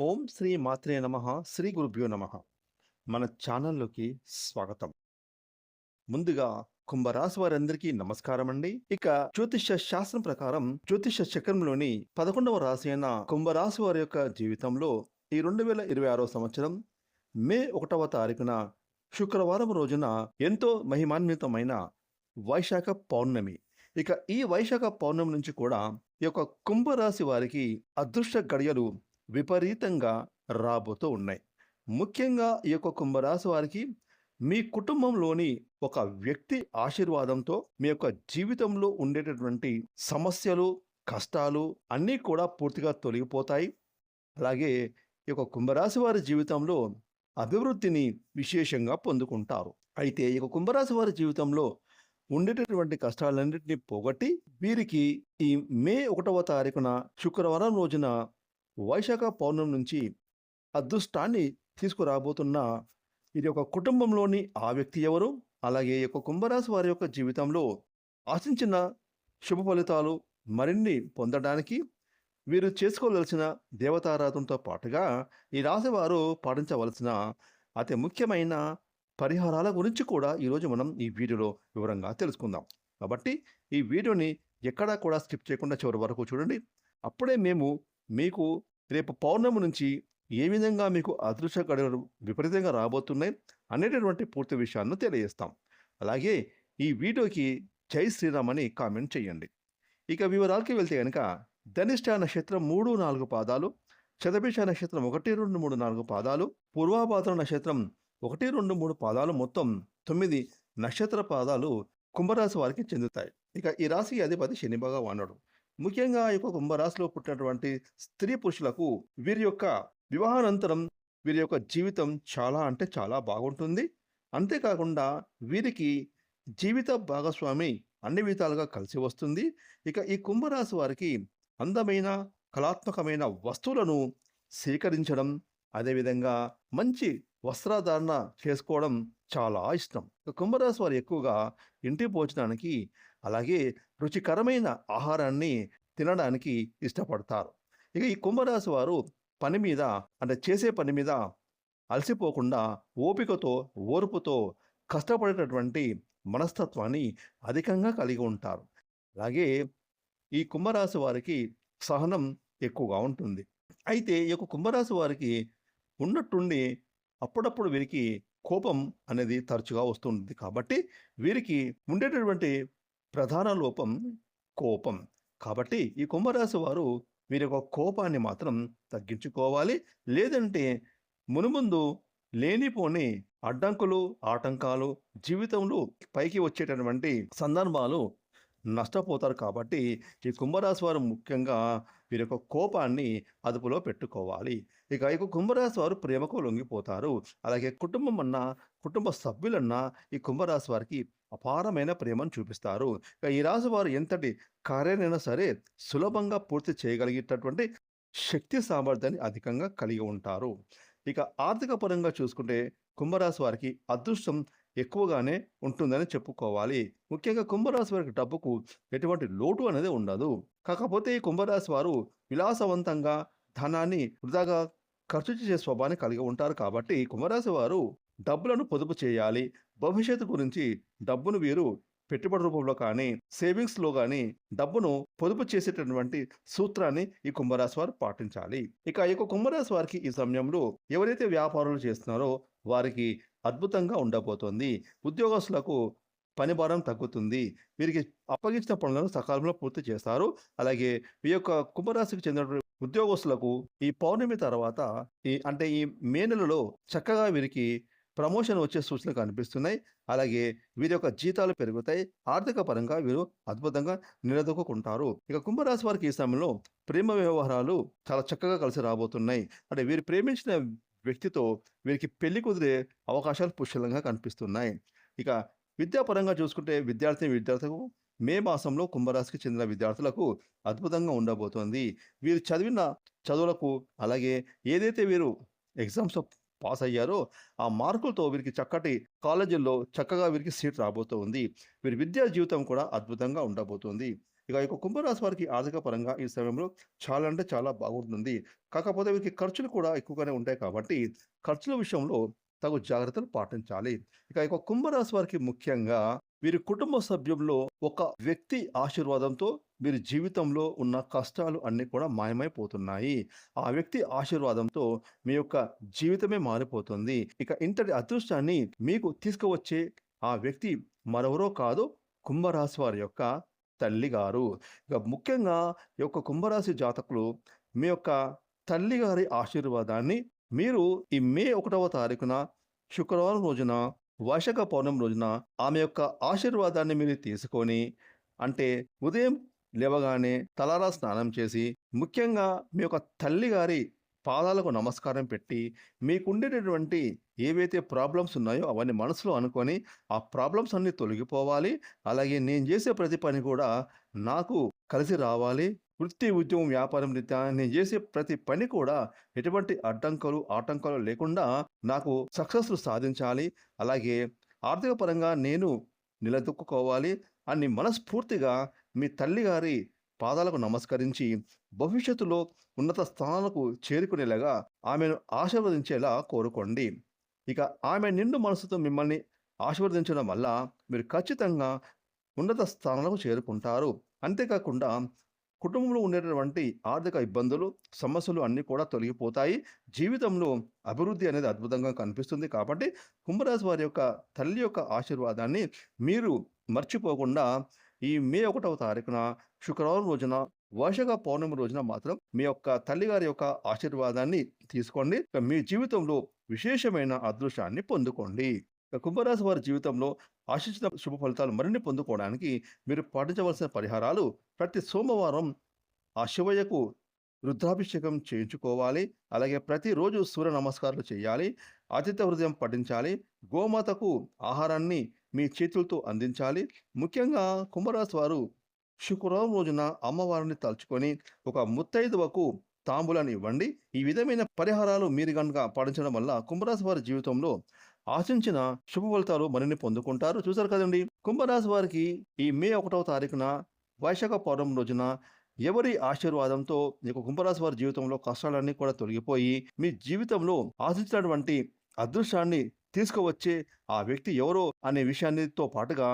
ఓం శ్రీ మాత్రే నమః. శ్రీ గురుభ్యో నమః. మన ఛానల్లోకి స్వాగతం. ముందుగా కుంభరాశి వారందరికీ నమస్కారం అండి. ఇక జ్యోతిష్య శాస్త్రం ప్రకారం జ్యోతిష్య చక్రంలోని 11వ రాశి అయిన కుంభరాశి వారి యొక్క జీవితంలో ఈ 2026 సంవత్సరం మే 1వ తారీఖున శుక్రవారం రోజున ఎంతో మహిమాన్వితమైన వైశాఖ పౌర్ణమి. ఇక ఈ వైశాఖ పౌర్ణమి నుంచి కూడా ఈ యొక్క కుంభరాశి వారికి అదృష్ట గడియలు విపరీతంగా రాబోతూ ఉన్నాయి. ముఖ్యంగా ఈ యొక్క కుంభరాశి వారికి మీ కుటుంబంలోని ఒక వ్యక్తి ఆశీర్వాదంతో మీ యొక్క జీవితంలో ఉండేటటువంటి సమస్యలు, కష్టాలు అన్నీ కూడా పూర్తిగా తొలగిపోతాయి. అలాగే ఈ యొక్క కుంభరాశి వారి జీవితంలో అభివృద్ధిని విశేషంగా పొందుకుంటారు. అయితే ఈ యొక్క కుంభరాశి వారి జీవితంలో ఉండేటటువంటి కష్టాలన్నింటినీ పోగొట్టి వీరికి ఈ మే 1వ తారీఖున శుక్రవారం రోజున వైశాఖ పౌర్ణమి నుంచి అదృష్టాన్ని తీసుకురాబోతున్న ఇది ఒక కుటుంబంలోని ఆ వ్యక్తి ఎవరు, అలాగే ఈ యొక్క కుంభరాశి వారి యొక్క జీవితంలో ఆశించిన శుభ ఫలితాలు మరిన్ని పొందడానికి వీరు చేసుకోవలసిన దేవతారాధనతో పాటుగా ఈ రాశి వారు పాటించవలసిన అతి ముఖ్యమైన పరిహారాల గురించి కూడా ఈరోజు మనం ఈ వీడియోలో వివరంగా తెలుసుకుందాం. కాబట్టి ఈ వీడియోని ఎక్కడా కూడా స్కిప్ చేయకుండా చివరి వరకు చూడండి. అప్పుడే మేము మీకు రేపు పౌర్ణమి నుంచి ఏ విధంగా మీకు అదృష్ట గడియలు విపరీతంగా రాబోతున్నాయి అనేటటువంటి పూర్తి విషయాలను తెలియజేస్తాం. అలాగే ఈ వీడియోకి జై శ్రీరామ్ అని కామెంట్ చేయండి. ఇక వివరాలకి వెళ్తే కనుక ధనిష్ట నక్షత్రం 3-4 పాదాలు, శతభిష నక్షత్రం 1-2-3-4 పాదాలు, పూర్వాభాద్ర నక్షత్రం 1-2-3 పాదాలు, మొత్తం 9 నక్షత్ర పాదాలు కుంభరాశి వారికి చెందుతాయి. ఇక ఈ రాశి అధిపతి శని భగవానుడు. ముఖ్యంగా ఈ యొక్క కుంభరాశిలో పుట్టినటువంటి స్త్రీ పురుషులకు వీరి యొక్క వివాహానంతరం వీరి యొక్క జీవితం చాలా అంటే చాలా బాగుంటుంది. అంతేకాకుండా వీరికి జీవిత భాగస్వామి అన్ని విధాలుగా కలిసి వస్తుంది. ఇక ఈ కుంభరాశి వారికి అందమైన కళాత్మకమైన వస్తువులను సేకరించడం, అదేవిధంగా మంచి వస్త్రధారణ చేసుకోవడం చాలా ఇష్టం. కుంభరాశి వారు ఎక్కువగా ఇంటి భోజనానికి అలాగే రుచికరమైన ఆహారాన్ని తినడానికి ఇష్టపడతారు. ఇక ఈ కుంభరాశి వారు పని మీద అంటే చేసే పని మీద అలసిపోకుండా ఓపికతో, ఓర్పుతో కష్టపడేటటువంటి మనస్తత్వాన్ని అధికంగా కలిగి ఉంటారు. అలాగే ఈ కుంభరాశి వారికి సహనం ఎక్కువగా ఉంటుంది. అయితే ఈ యొక్క కుంభరాశి వారికి ఉన్నట్టుండి అప్పుడప్పుడు వీరికి కోపం అనేది తరచుగా వస్తుంది. కాబట్టి వీరికి ఉండేటటువంటి ప్రధాన లోపం కోపం. కాబట్టి ఈ కుంభరాశి వారు వీరి యొక్క కోపాన్ని మాత్రం తగ్గించుకోవాలి. లేదంటే మునుముందు లేనిపోని అడ్డంకులు, ఆటంకాలు జీవితంలో పైకి వచ్చేటటువంటి సందర్భాలు నష్టపోతారు. కాబట్టి ఈ కుంభరాశి వారు ముఖ్యంగా వీరి యొక్క కోపాన్ని అదుపులో పెట్టుకోవాలి. ఇక ఈ కుంభరాశి వారు ప్రేమకు లొంగిపోతారు. అలాగే కుటుంబం అన్నా, కుటుంబ సభ్యులన్నా ఈ కుంభరాశి వారికి అపారమైన ప్రేమను చూపిస్తారు. ఇక ఈ రాశి వారు ఎంతటి కార్యాన్నైనా సరే సులభంగా పూర్తి చేయగలిగేటటువంటి శక్తి సామర్థ్యాన్ని అధికంగా కలిగి ఉంటారు. ఇక ఆర్థిక పరంగా చూసుకుంటే కుంభరాశి వారికి అదృష్టం ఎక్కువగానే ఉంటుందని చెప్పుకోవాలి. ముఖ్యంగా కుంభరాశి వారికి డబ్బుకు ఎటువంటి లోటు అనేది ఉండదు. కాకపోతే ఈ కుంభరాశి వారు విలాసవంతంగా ధనాన్ని వృధాగా ఖర్చు చేసే స్వభావాన్ని కలిగి ఉంటారు. కాబట్టి కుంభరాశి వారు డబ్బులను పొదుపు చేయాలి. భవిష్యత్తు గురించి డబ్బును వీరు పెట్టుబడి రూపంలో కానీ, సేవింగ్స్లో కానీ డబ్బును పొదుపు చేసేటటువంటి సూత్రాన్ని ఈ కుంభరాశి వారు పాటించాలి. ఇక ఈ యొక్క కుంభరాశి వారికి ఈ సమయంలో ఎవరైతే వ్యాపారాలు చేస్తున్నారో వారికి అద్భుతంగా ఉండబోతోంది. ఉద్యోగస్తులకు పని భారం తగ్గుతుంది. వీరికి అప్పగించిన పనులను సకాలంలో పూర్తి చేస్తారు. అలాగే ఈ యొక్క కుంభరాశికి చెందిన ఉద్యోగస్తులకు ఈ పౌర్ణమి తర్వాత ఈ మే నెలలో చక్కగా వీరికి ప్రమోషన్ వచ్చే సూచనలు కనిపిస్తున్నాయి. అలాగే వీరి యొక్క జీతాలు పెరుగుతాయి. ఆర్థిక పరంగా వీరు అద్భుతంగా నిలదొక్కుంటారు. ఇక కుంభరాశి వారికి ఈ సమయంలో ప్రేమ వ్యవహారాలు చాలా చక్కగా కలిసి రాబోతున్నాయి. అంటే వీరు ప్రేమించిన వ్యక్తితో వీరికి పెళ్లి కుదిరే అవకాశాలు పుష్కలంగా కనిపిస్తున్నాయి. ఇక విద్యాపరంగా చూసుకుంటే విద్యార్థులకు మే మాసంలో కుంభరాశికి చెందిన విద్యార్థులకు అద్భుతంగా ఉండబోతోంది. వీరు చదివిన చదువులకు అలాగే ఏదైతే వీరు ఎగ్జామ్స్లో పాస్ అయ్యారో ఆ మార్కులతో వీరికి చక్కటి కాలేజీల్లో చక్కగా వీరికి సీట్ రాబోతోంది. వీరి విద్యా జీవితం కూడా అద్భుతంగా ఉండబోతోంది. ఇక ఈ యొక్క కుంభరాశి వారికి ఆర్థిక పరంగా ఈ సమయంలో చాలా అంటే చాలా బాగుంటుంది. కాకపోతే వీరికి ఖర్చులు కూడా ఎక్కువగానే ఉంటాయి కాబట్టి ఖర్చుల విషయంలో తగు జాగ్రత్తలు పాటించాలి. ఇక ఈ యొక్క కుంభరాశి వారికి ముఖ్యంగా వీరి కుటుంబ సభ్యుల్లో ఒక వ్యక్తి ఆశీర్వాదంతో వీరి జీవితంలో ఉన్న కష్టాలు అన్నీ కూడా మాయమైపోతున్నాయి. ఆ వ్యక్తి ఆశీర్వాదంతో మీ యొక్క జీవితమే మారిపోతుంది. ఇక ఇంతటి అదృష్టాన్ని మీకు తీసుకువచ్చే ఆ వ్యక్తి మరెవరో కాదు, కుంభరాశి వారి యొక్క తల్లిగారు. ఇక ముఖ్యంగా ఈ యొక్క కుంభరాశి జాతకులు మీ యొక్క తల్లిగారి ఆశీర్వాదాన్ని మీరు ఈ మే 1వ తారీఖున శుక్రవారం రోజున వైశాఖ పౌర్ణమి రోజున ఆమె యొక్క ఆశీర్వాదాన్ని మీరు తీసుకొని, అంటే ఉదయం లేవగానే తలారా స్నానం చేసి, ముఖ్యంగా మీ యొక్క తల్లిగారి పాదాలకు నమస్కారం పెట్టి, మీకుండేటటువంటి ఏవైతే ప్రాబ్లమ్స్ ఉన్నాయో అవన్నీ మనసులో అనుకొని, ఆ ప్రాబ్లమ్స్ అన్నీ తొలగిపోవాలి. అలాగే నేను చేసే ప్రతి పని కూడా నాకు కలిసి రావాలి. వృత్తి, ఉద్యోగం, వ్యాపారం రీత్యా నేను చేసే ప్రతి పని కూడా ఎటువంటి అడ్డంకులు, ఆటంకాలు లేకుండా నాకు సక్సెస్‌లు సాధించాలి. అలాగే ఆర్థిక పరంగా నేను నిలదొక్కుకోవాలి అని మనస్ఫూర్తిగా మీ తల్లిగారి పాదాలకు నమస్కరించి, భవిష్యత్తులో ఉన్నత స్థానాలకు చేరుకునేలాగా ఆమెను ఆశీర్వదించేలా కోరుకోండి. ఇక ఆమె నిండు మనసుతో మిమ్మల్ని ఆశీర్వదించడం వల్ల మీరు ఖచ్చితంగా ఉన్నత స్థానాలకు చేరుకుంటారు. అంతేకాకుండా కుటుంబంలో ఉండేటటువంటి ఆర్థిక ఇబ్బందులు, సమస్యలు అన్నీ కూడా తొలగిపోతాయి. జీవితంలో అభివృద్ధి అనేది అద్భుతంగా కనిపిస్తుంది. కాబట్టి కుంభరాశి వారి యొక్క తల్లి యొక్క ఆశీర్వాదాన్ని మీరు మర్చిపోకుండా ఈ మే 1వ తారీఖున శుక్రవారం రోజున వైశాఖ పౌర్ణమి రోజున మాత్రం మీ యొక్క తల్లిగారి యొక్క ఆశీర్వాదాన్ని తీసుకోండి. మీ జీవితంలో విశేషమైన అదృష్టాన్ని పొందుకోండి. కుంభరాశి వారి జీవితంలో ఆశించిన శుభ ఫలితాలు మరిన్ని పొందుకోవడానికి మీరు పాటించవలసిన పరిహారాలు: ప్రతి సోమవారం ఆ శివయ్యకు రుద్రాభిషేకం చేయించుకోవాలి. అలాగే ప్రతిరోజు సూర్య నమస్కారాలు చేయాలి. ఆదిత్య హృదయం పఠించాలి. గోమాతకు ఆహారాన్ని మీ చేతులతో అందించాలి. ముఖ్యంగా కుంభరాశి వారు శుక్రవారం రోజున అమ్మవారిని తలుచుకొని ఒక ముత్తైదువకు తాంబూలాన్ని ఇవ్వండి. ఈ విధమైన పరిహారాలు మీరు గనుక పాటించడం వల్ల కుంభరాశి వారి జీవితంలో ఆశించిన శుభ ఫలితాలు మరిన్ని పొందుకుంటారు. చూసారు కదండి, కుంభరాశి వారికి ఈ మే 1వ తారీఖున వైశాఖ పౌర్ణమి రోజున ఎవరి ఆశీర్వాదంతో మీకు కుంభరాశి వారి జీవితంలో కష్టాలన్నీ కూడా తొలగిపోయి మీ జీవితంలో ఆశించినటువంటి అదృష్టాన్ని తీసుకువచ్చే ఆ వ్యక్తి ఎవరో అనే విషయాన్నితో పాటుగా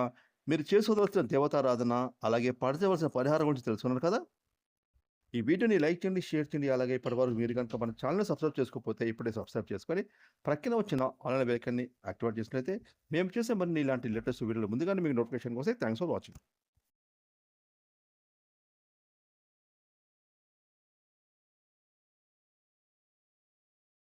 మీరు చేసుకోవలసిన దేవతారాధన, అలాగే పాటించవలసిన పరిహారం గురించి తెలుసుకున్నారు కదా. ఈ వీడియోని లైక్ చేయండి, షేర్ చేయండి. అలాగే ఇప్పటివరకు మీరు కనుక మన ఛానల్‌ని సబ్స్క్రైబ్ చేసుకోకపోతే ఇప్పుడే సబ్స్క్రైబ్ చేసుకొని ప్రక్కన వచ్చిన ఆల్ బెల్ ఐకాన్‌ని యాక్టివేట్ చేసినట్లయితే మేము చేసే మరిన్ని ఇలాంటి లేటెస్ట్ వీడియోలు ముందుగానే మీకు నోటిఫికేషన్ వస్తాయి. Thanks for watching.